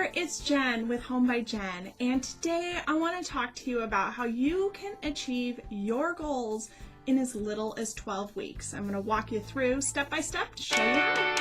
there, it's Jen with Home by Jen, and today I want to talk to you about how you can achieve your goals in as little as 12 weeks. I'm going to walk you through step by step to show you how.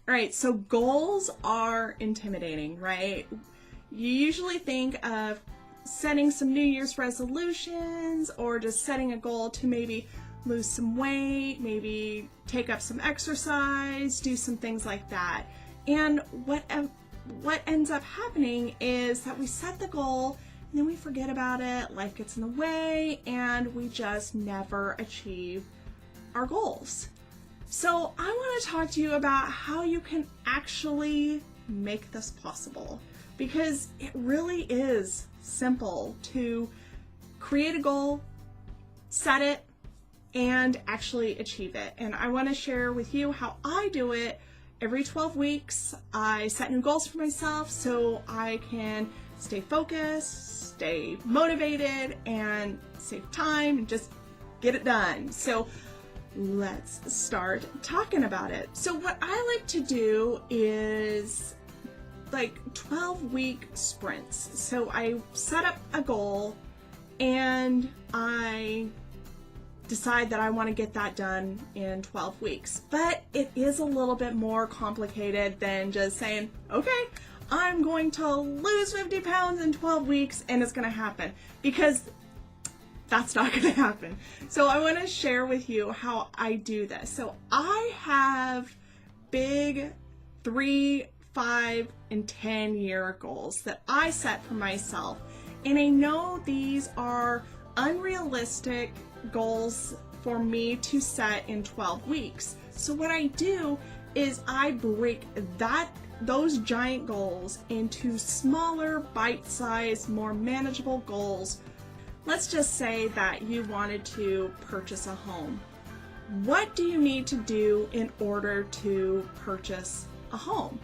All right, so goals are intimidating, right? You usually think of setting some New Year's resolutions or just setting a goal to maybe lose some weight, maybe take up some exercise, do some things like that. And what ends up happening is that we set the goal and then we forget about it, life gets in the way, and we just never achieve our goals. So I want to talk to you about how you can actually make this possible, because it really is simple to create a goal, set it, and actually achieve it. And I want to share with you how I do it. Every 12 weeks, I set new goals for myself so I can stay focused, stay motivated, and save time and just get it done. So let's start talking about it. So what I like to do is like 12-week sprints. So I set up a goal and I decide that I want to get that done in 12 weeks. But it is a little bit more complicated than just saying, okay, I'm going to lose 50 pounds in 12 weeks and it's going to happen, because that's not going to happen. So I want to share with you how I do this. So I have big 3, 5, and 10-year goals that I set for myself. And I know these are unrealistic goals for me to set in 12 weeks. So what I do is I break those giant goals into smaller, bite-sized, more manageable goals. Let's just say that you wanted to purchase a home. What do you need to do in order to purchase a home?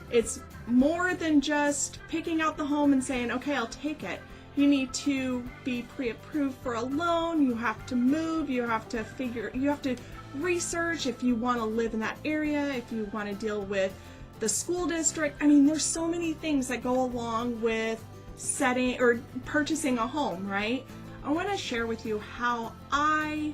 It's more than just picking out the home and saying, okay, I'll take it. You need to be pre-approved for a loan. You have to move. You have to research if you want to live in that area, if you want to deal with the school district. I mean, there's so many things that go along with setting or purchasing a home, right? I want to share with you how I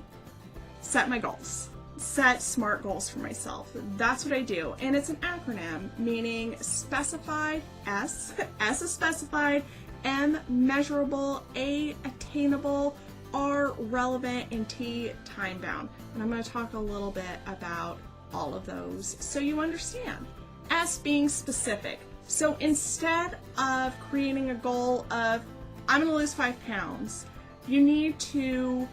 set my goals, set SMART goals for myself. That's what I do. And it's an acronym, meaning specified, S is specified, M measurable, A attainable, R relevant, and T time bound. And I'm going to talk a little bit about all of those so you understand. S being specific. So instead of creating a goal of, I'm going to lose 5 pounds, you need to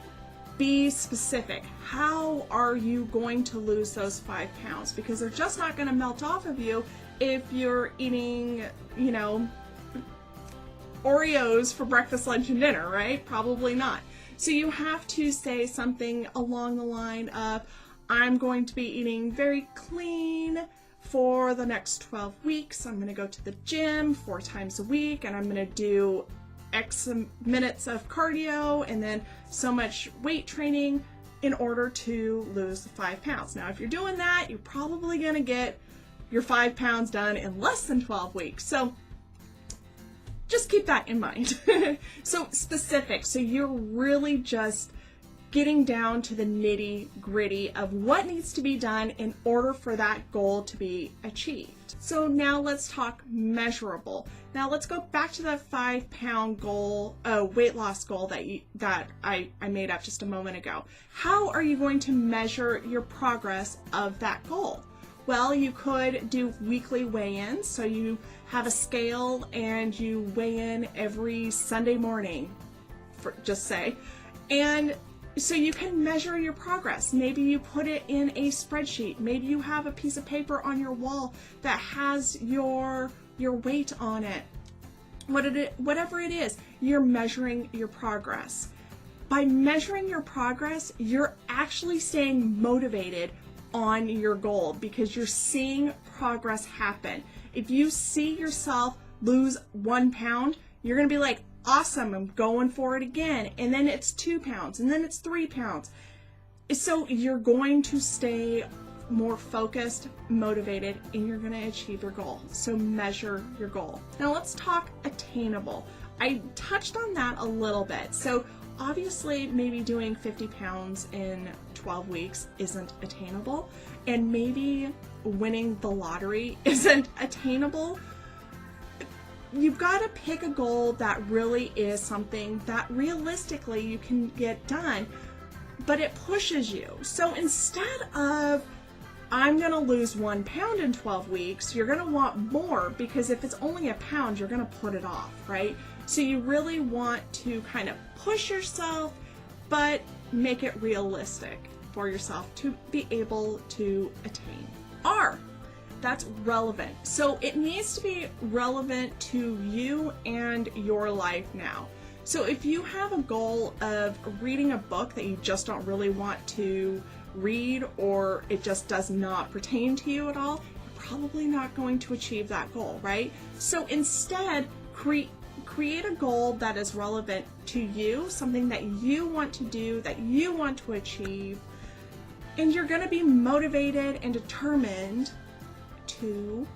be specific. How are you going to lose those 5 pounds? Because they're just not going to melt off of you if you're eating, Oreos for breakfast, lunch, and dinner, right? Probably not. So you have to say something along the line of, I'm going to be eating very clean for the next 12 weeks. I'm going to go to the gym 4 times a week, and I'm going to do X minutes of cardio and then so much weight training in order to lose the 5 pounds. Now, if you're doing that, you're probably going to get your 5 pounds done in less than 12 weeks. So just keep that in mind. So specific. So you're really just getting down to the nitty-gritty of what needs to be done in order for that goal to be achieved. So now let's talk measurable. Now let's go back to that 5-pound goal, weight loss goal that I made up just a moment ago. How are you going to measure your progress of that goal? Well, you could do weekly weigh-ins. So you have a scale and you weigh in every Sunday morning, just say. And so you can measure your progress. Maybe you put it in a spreadsheet. Maybe you have a piece of paper on your wall that has your weight on it. Whatever it is, you're measuring your progress. By measuring your progress, you're actually staying motivated on your goal because you're seeing progress happen. If you see yourself lose 1 pound, you're going to be like, awesome, I'm going for it again. And then it's 2 pounds, and then it's 3 pounds. So you're going to stay more focused, motivated, and you're going to achieve your goal. So measure your goal. Now let's talk attainable. I touched on that a little bit. So obviously maybe doing 50 pounds in 12 weeks isn't attainable, and maybe winning the lottery isn't attainable. You've got to pick a goal that really is something that realistically you can get done, but it pushes you. So instead of, I'm going to lose 1 pound in 12 weeks, you're going to want more, because if it's only a pound, you're going to put it off, right? So you really want to kind of push yourself, but make it realistic for yourself to be able to attain. R, that's relevant. So it needs to be relevant to you and your life now. So if you have a goal of reading a book that you just don't really want to read, or it just does not pertain to you at all, you're probably not going to achieve that goal, right? So instead, create a goal that is relevant to you, something that you want to do, that you want to achieve, and you're going to be motivated and determined to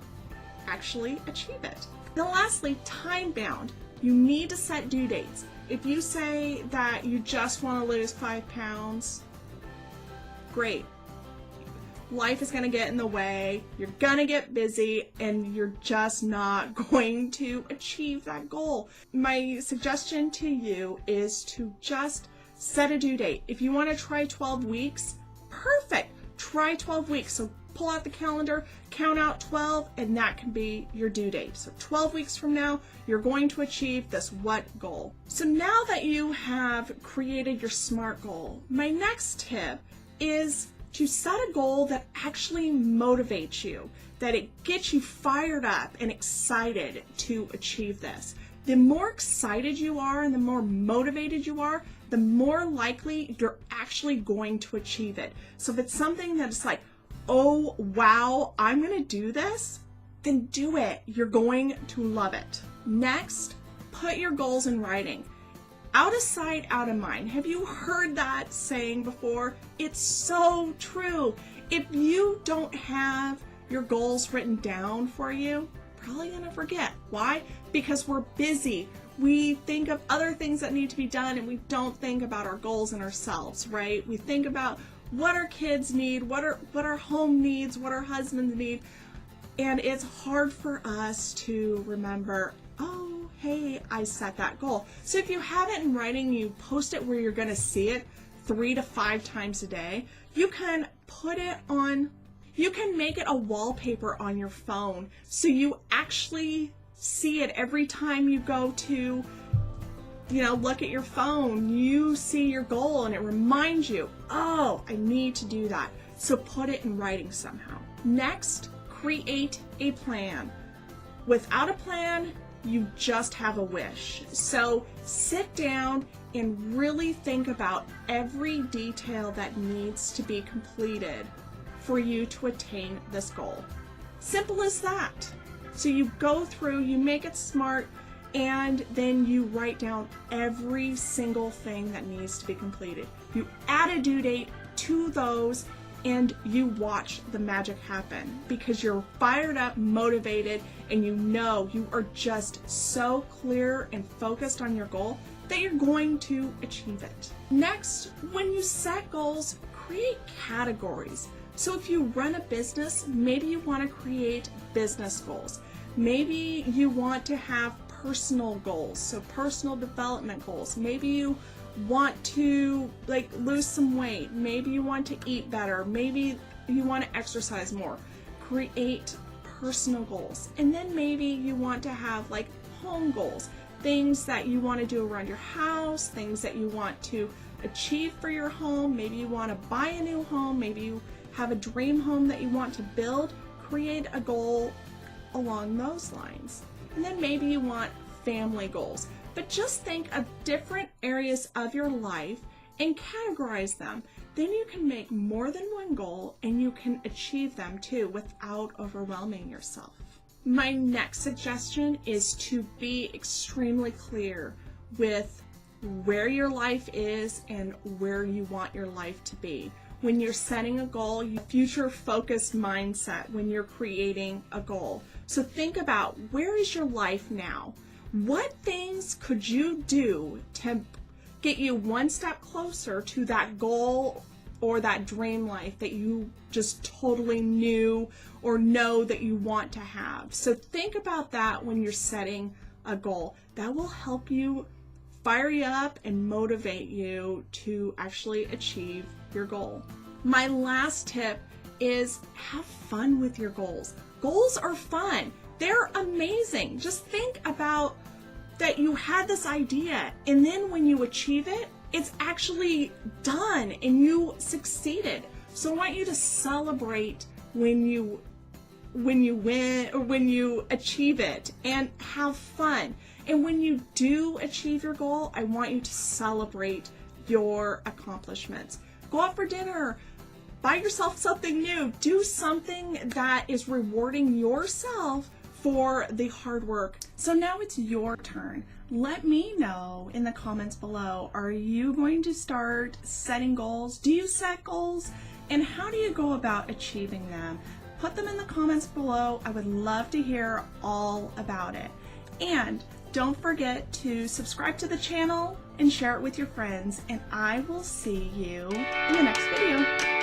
actually achieve it. Now lastly, time bound. You need to set due dates. If you say that you just want to lose 5 pounds, great. Life is going to get in the way, you're going to get busy, and you're just not going to achieve that goal. My suggestion to you is to just set a due date. If you want to try 12 weeks, perfect. Try 12 weeks. So pull out the calendar, count out 12, and that can be your due date. So 12 weeks from now, you're going to achieve this what goal. So now that you have created your SMART goal, my next tip is to set a goal that actually motivates you, that it gets you fired up and excited to achieve this. The more excited you are and the more motivated you are, the more likely you're actually going to achieve it. So if it's something that's like, oh wow, I'm gonna do this, then do it. You're going to love it. Next, put your goals in writing. Out of sight, out of mind. Have you heard that saying before? It's so true. If you don't have your goals written down for you, you're probably gonna forget. Why? Because we're busy. We think of other things that need to be done, and we don't think about our goals and ourselves, right? We think about what our kids need, what our home needs, what our husbands need, and it's hard for us to remember, oh, hey, I set that goal. So if you have it in writing, you post it where you're going to see it 3 to 5 times a day. You can put it on, you can make it a wallpaper on your phone, so you actually see it every time you go to, look at your phone, you see your goal and it reminds you, oh, I need to do that. So put it in writing somehow. Next, create a plan. Without a plan, you just have a wish. So sit down and really think about every detail that needs to be completed for you to attain this goal. Simple as that. So you go through, you make it SMART, and then you write down every single thing that needs to be completed. You add a due date to those, and you watch the magic happen, because you're fired up, motivated, and you are just so clear and focused on your goal that you're going to achieve it. Next, when you set goals, create categories. So if you run a business, maybe you want to create business goals. Maybe you want to have personal goals, so personal development goals. Maybe you want to lose some weight. Maybe you want to eat better. Maybe you want to exercise more. Create personal goals. And then maybe you want to have home goals, things that you want to do around your house, things that you want to achieve for your home. Maybe you want to buy a new home. Maybe you have a dream home that you want to build. Create a goal along those lines. And then maybe you want family goals. But just think of different areas of your life and categorize them. Then you can make more than one goal, and you can achieve them too without overwhelming yourself. My next suggestion is to be extremely clear with where your life is and where you want your life to be. When you're setting a goal, you future focused mindset when you're creating a goal. So think about, where is your life now? What things could you do to get you one step closer to that goal or that dream life that you just totally knew or know that you want to have? So think about that when you're setting a goal. That will help you, fire you up, and motivate you to actually achieve your goal. My last tip is have fun with your goals. Goals are fun. They're amazing. Just think about that you had this idea, and then when you achieve it, it's actually done and you succeeded. So I want you to celebrate when you win or when you achieve it, and have fun. And when you do achieve your goal, I want you to celebrate your accomplishments. Go out for dinner, buy yourself something new, do something that is rewarding yourself for the hard work. So now it's your turn. Let me know in the comments below, are you going to start setting goals? Do you set goals? And how do you go about achieving them? Put them in the comments below. I would love to hear all about it. And don't forget to subscribe to the channel and share it with your friends. And I will see you in the next video.